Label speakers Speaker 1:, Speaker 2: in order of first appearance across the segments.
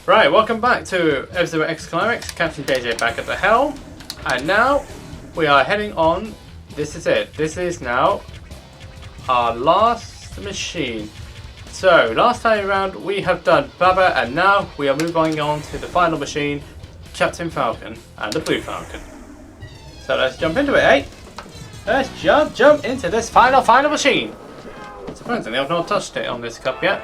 Speaker 1: Right, welcome back to F-Zero X Climax. Captain JJ back at the helm. And now we are heading on. This is it. This is now our last machine. So, last time around we have done Baba, and now we are moving on to the final machine, Captain Falcon and the Blue Falcon. So let's jump into it, eh? Let's jump into this final machine. Surprisingly, I've not touched it on this cup yet,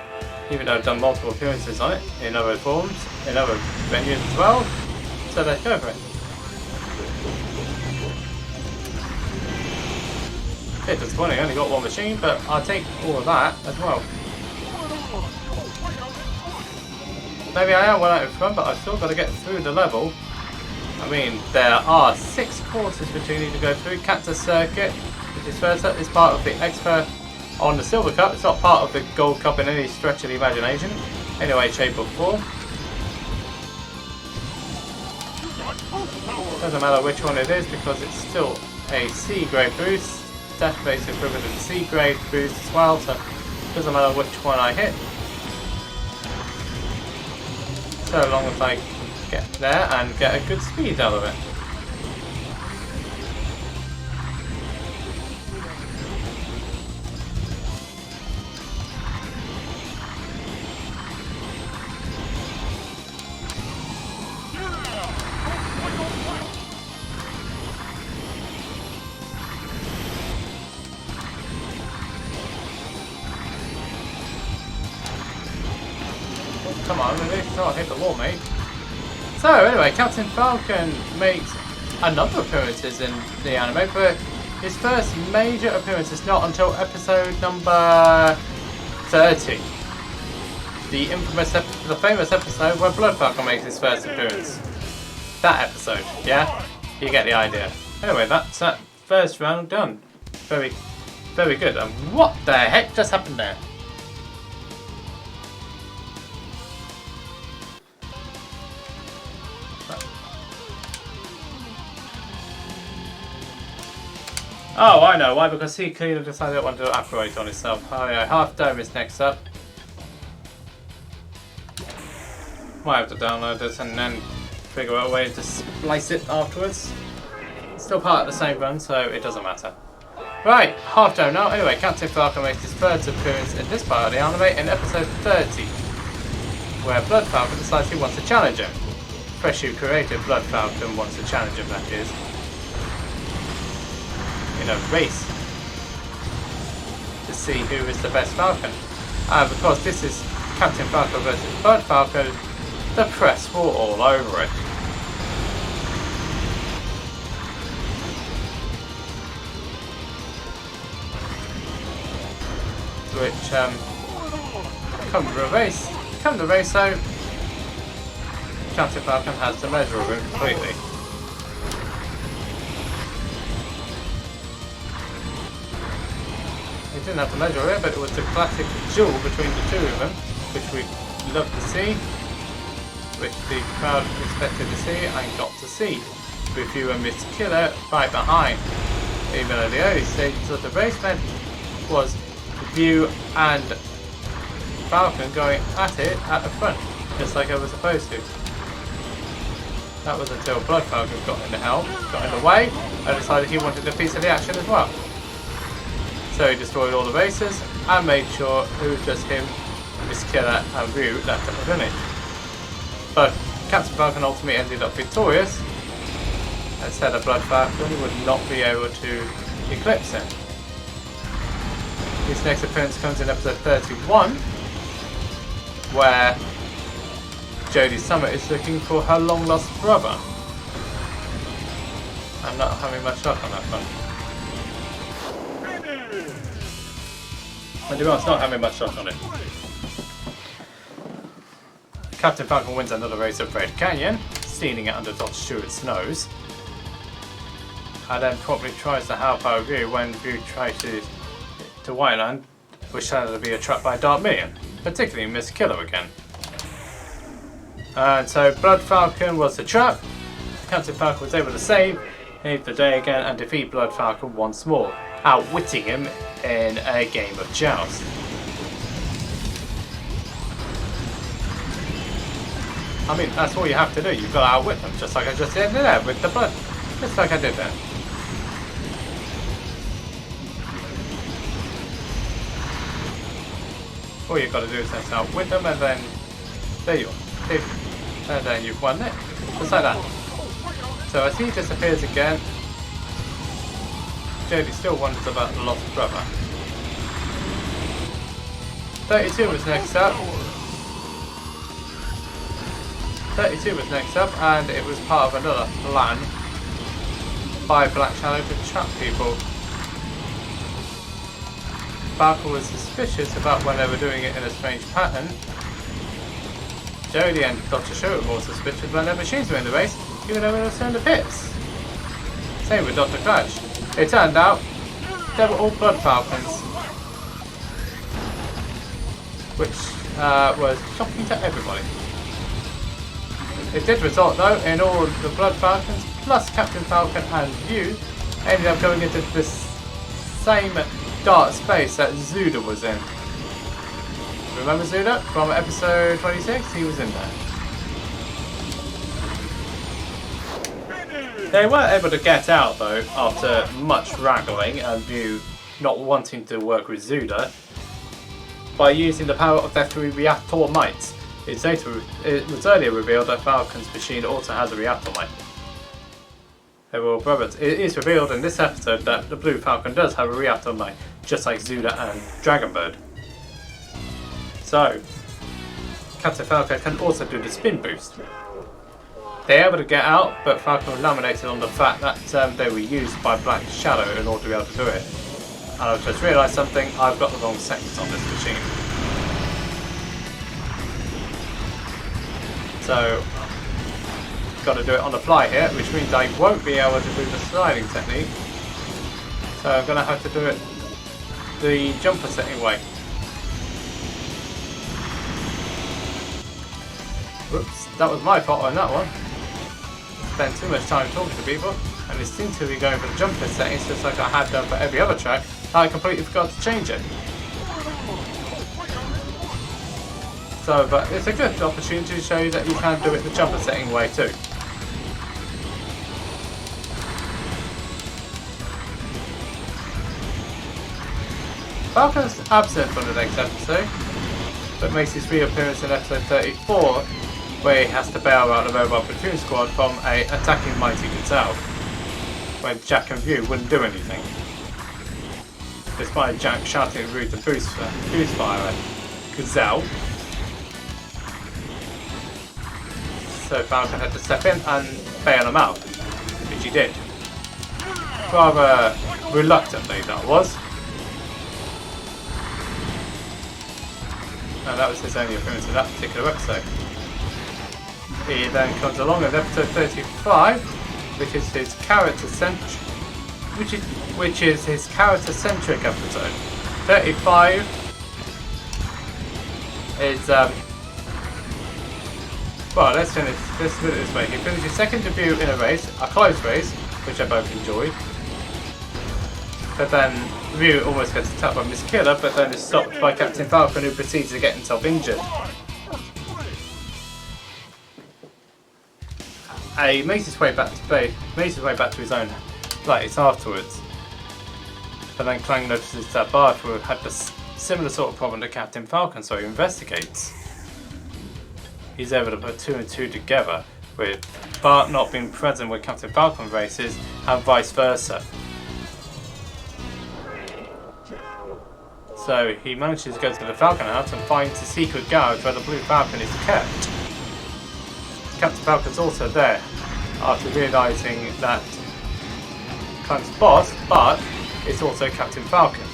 Speaker 1: even though I've done multiple appearances on it in other forms, in other venues as well. So let's go for it. Bit disappointing, I only got one machine, but I'll take all of that as well. Maybe I am well out in front, but I've still got to get through the level. I mean, there are 6 courses which you need to go through. Cactus circuit, which is first up, is part of the Expert on the Silver Cup. It's not part of the Gold Cup in any stretch of the imagination, any way, shape or form. Doesn't matter which one it is because it's still a C grade boost. Database equivalent C grade boost as well, so it doesn't matter which one I hit. So long as I get there and get a good speed out of it. Come on, really? Oh, hit the wall, mate. So, anyway, Captain Falcon makes a number of appearances in the anime, but his first major appearance is not until episode number 30. The famous episode where Blood Falcon makes his first appearance. That episode, yeah? You get the idea. Anyway, that's that first round done. Very, very good. And what the heck just happened there? Oh, I know why, because he clearly decided to want to operate on himself. Oh yeah, Half Dome is next up. Might have to download this and then figure out a way to splice it afterwards. It's still part of the same run, so it doesn't matter. Right, Half Dome now. Anyway, Captain Falcon makes his first appearance in this part of the anime in episode 30, where Blood Falcon decides he wants to challenge him. Freshly created Blood Falcon wants to challenge him, that is. In a race to see who is the best Falcon. And because this is Captain Falcon versus Blood Falcon, the press were all over it. Which come the race so Captain Falcon has the measure of him completely. We didn't have to measure it, but it was the classic duel between the two of them, which we love to see, which the crowd expected to see and got to see, with you and Miss Killer right behind. Even at the early stages of the race, then was View and Falcon going at it at the front, just like I was supposed to. That was until Blood Falcon got in the helm, got in the way, and decided he wanted a piece of the action as well. So he destroyed all the racers and made sure it was just him, Miss Killer and Ryu left at the finish. But Captain Falcon ultimately ended up victorious and said that Blood Falcon would not be able to eclipse him. His next appearance comes in episode 31, where Jodie Summer is looking for her long lost brother. I'm not having much luck on that front. And to be honest, not having much luck on it. Captain Falcon wins another race at Red Canyon, stealing it under Dr. Stewart's nose. And then probably tries to help out View when View tries to Whiteland, which turned out to be a trap by Dark Million, particularly Miss Killer again. And so Blood Falcon was the trap. Captain Falcon was able to save the day again and defeat Blood Falcon once more, outwitting him in a game of joust. I mean, that's all you have to do. You've got to outwit them, just like I just did there with the blood. Just like I did there. All you've got to do is just outwit them, and then there you are. And then you've won it. Just like that. So as he disappears again, Jody still wonders about the lost brother. 32 was next up. 32 was next up, and it was part of another plan by Black Shadow to trap people. Falcon was suspicious about when they were doing it in a strange pattern. Jody and Dr. Show were more suspicious when their machines were in the race, even though they were still in the pits. Same with Dr. Clash. It turned out they were all blood falcons, which was shocking to everybody. It did result though in all the blood falcons plus Captain Falcon and View ended up going into this same dark space that Zuda was in. Remember Zuda from episode 26? He was in there. They weren't able to get out though after much wrangling and View not wanting to work with Zuda by using the power of their 3 reactor mites. It was earlier revealed that Falcon's machine also has a reactor mite. They were all brothers. It is revealed in this episode that the Blue Falcon does have a reactor mite, just like Zuda and Dragonbird. So, Captain Falcon can also do the spin boost. They were able to get out, but Falcon was laminated on the fact that they were used by Black Shadow in order to be able to do it. And I've just realised something, I've got the wrong settings on this machine. So, got to do it on the fly here, which means I won't be able to do the sliding technique. So I'm going to have to do it the jumper setting way. Whoops, that was my fault on that one. Spent too much time talking to people and instinctively going for the jumper settings just like I had done for every other track. I completely forgot to change it. So, but it's a good opportunity to show you that you can do it the jumper setting way too. Falcon's absent from the next episode, but makes his reappearance in episode 34, where he has to bail out the mobile platoon squad from a attacking Mighty Gazelle, when Jack and View wouldn't do anything. Despite Jack shouting rude to boost fire at Gazelle, so Falcon had to step in and bail him out, which he did. Rather reluctantly, that was. And that was his only appearance in that particular episode. He then comes along in episode 35, which is his character-centric episode. 35 is well, let's put it this way. He finished his second debut in a race, a close race, which I both enjoyed. But then Ryu almost gets attacked by Miss Killer, but then is stopped by Captain Falcon, who proceeds to get himself injured. He makes his way back to base, makes his way back to his own place afterwards. But then Clang notices that Bart had the similar sort of problem to Captain Falcon, so he investigates. He's able to put 2 and 2 together, with Bart not being present when Captain Falcon races, and vice versa. So he manages to go to the Falcon house and finds the secret garage where the Blue Falcon is kept. Captain Falcon's also there, after realising that Clang's boss, Bart, is also Captain Falcon,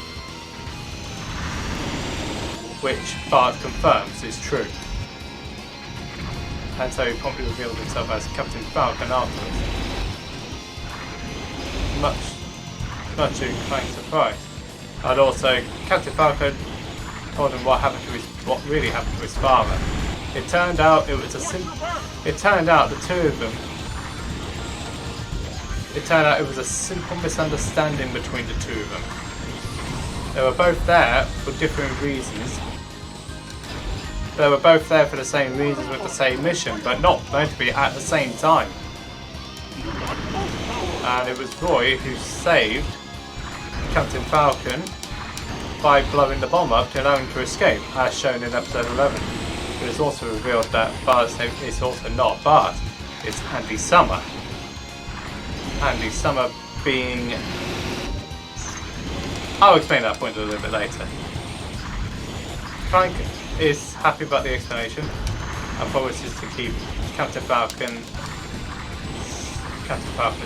Speaker 1: which Bart confirms is true. And so he promptly revealed himself as Captain Falcon afterwards. Much to Clang's surprise. And also, Captain Falcon told him what really happened to his father. It turned out the two of them. It turned out it was a simple misunderstanding between the two of them. They were both there for different reasons, They were both there for the same reasons with the same mission, but not meant to be at the same time. And it was Roy who saved Captain Falcon by blowing the bomb up to allow him to escape, as shown in episode 11. It is also revealed that Bart's name is also not Bart, it's Andy Summer. Andy Summer being... I'll explain that point a little bit later. Frank is happy about the explanation and promises to keep Captain Falcon's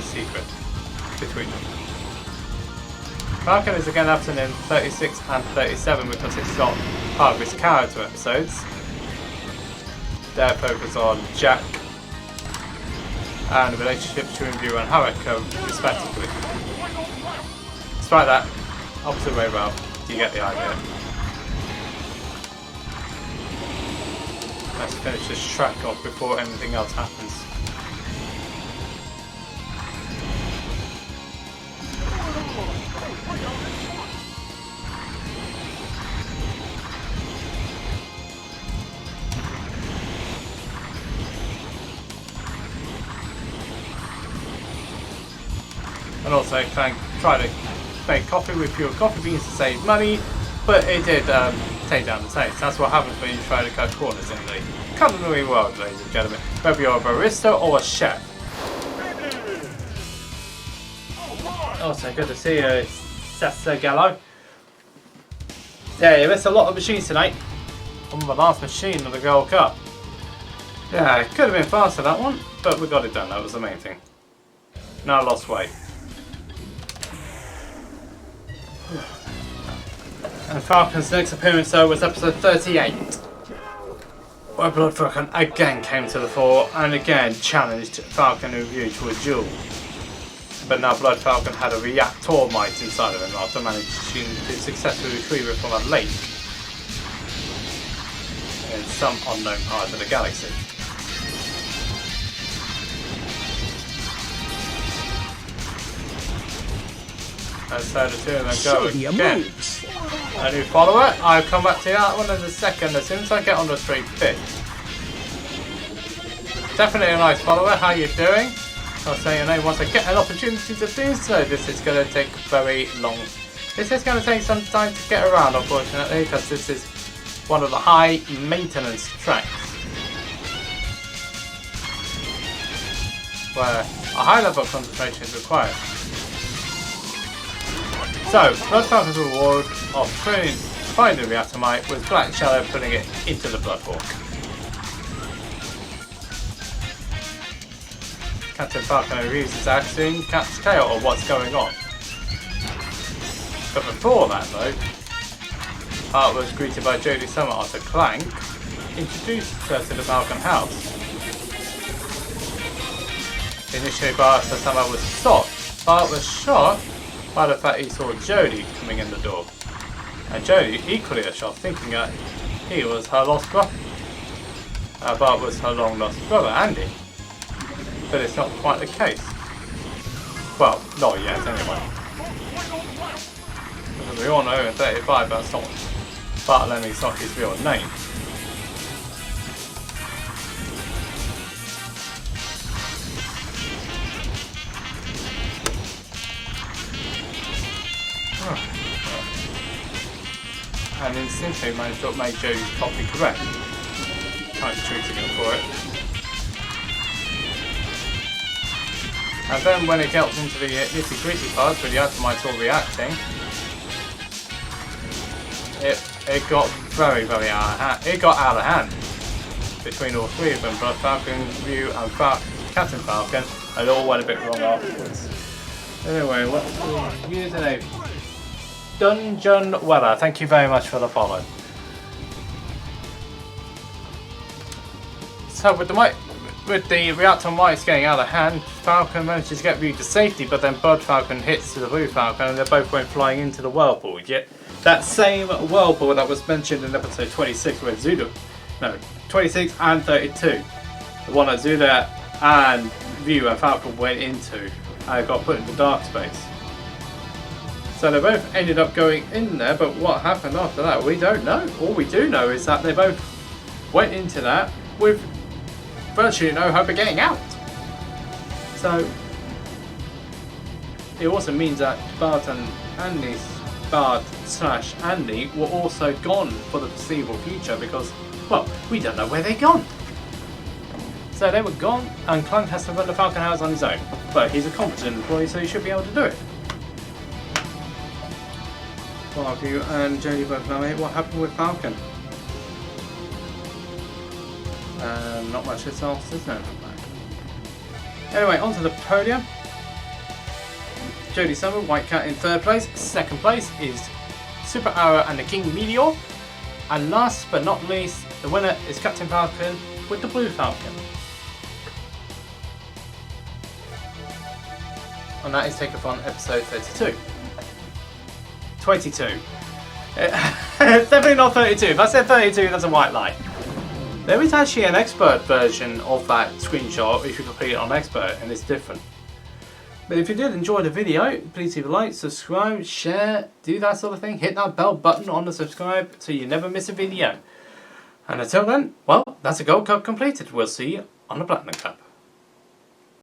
Speaker 1: secret between them. Falcon is again absent in 36 and 37 because it's not part of his character episodes. Their focus on Jack and the relationship between View and Harrico, respectively. Despite that, opposite way round, you get the idea. Let's finish this track off before anything else happens. And also try to make coffee with fewer coffee beans to save money, but it did take down the taste. That's what happens when you try to cut corners in the culinary world, ladies and gentlemen. Whether you're a barista or a chef. Also, good to see you, Sensei Gallo. Yeah, you missed a lot of machines tonight. On the last machine of the Gold Cup. Yeah, it could have been faster, that one, but we got it done. That was the main thing. No, I lost weight. And Falcon's next appearance though was episode 38, where Blood Falcon again came to the fore and again challenged Falcon and View to a duel. But now Blood Falcon had a reactor mite inside of him after managing to successfully retrieve it from a lake in some unknown part of the galaxy. And so the two of them go again. A new follower. I'll come back to that one in a second as soon as I get on the straight bit. Definitely a nice follower. How you doing? I'll say your name once I get an opportunity to do so. This is going to take very long. This is going to take some time to get around, unfortunately, because this is one of the high maintenance tracks where a high level of concentration is required. So, Blood Falcon's reward of finding the atomite was Black Shadow putting it into the Bloodhawk. Captain Falcon reviews his acting, catch tail of what's going on. But before that though, Hart was greeted by Jodie Summer after Clank introduced her to the Falcon house. Initially Bart said Summer was shot. Bart was shot by the fact he saw Jodie coming in the door. And Jodie, equally as shocked, thinking that he was her lost brother. Bart was her long lost brother, Andy. But it's not quite the case. Well, not yet anyway. Because we all know in 35 that's not Bartlemy's not his real name. And instantly managed to make Jodie's copy correct. Kind of treating him for it. And then when it gets into the nitty gritty parts where the atomites all reacting, it got very out of hand. It got out of hand between all three of them. Blood Falcon, View and Captain Falcon, and it all went a bit wrong afterwards. Anyway, what's the username? Dungeon Weller, thank you very much for the follow. So with the reactor mites getting out of hand, Falcon manages to get View to safety, but then Blood Falcon hits the Blue Falcon and they both went flying into the whirlpool. Yet that same whirlpool that was mentioned in episode 26 where 26 and 32, the one that Zula and View and Falcon went into and got put into dark space. So they both ended up going in there, but what happened after that we don't know. All we do know is that they both went into that with virtually no hope of getting out. So it also means that Bart and Andy's Bart / Andy were also gone for the foreseeable future because, well, we don't know where they're gone. So they were gone, and Clunk has to run the Falcon house on his own. But he's a competent employee, so he should be able to do it. Barbu and Jodie both know it. What happened with Falcon? Not much else, is there? Anyway, onto the podium. Jodie Summer, White Cat in 3rd place. 2nd place is Super Arrow and the King Meteor. And last but not least, the winner is Captain Falcon with the Blue Falcon. And that is taken from episode 32. 22. It's definitely not 32. If I said 32, that's a white lie. There is actually an expert version of that screenshot if you complete it on expert, and it's different. But if you did enjoy the video, please leave a like, subscribe, share, do that sort of thing. Hit that bell button on the subscribe so you never miss a video. And until then, well, that's a Gold Cup completed. We'll see you on the Platinum Cup.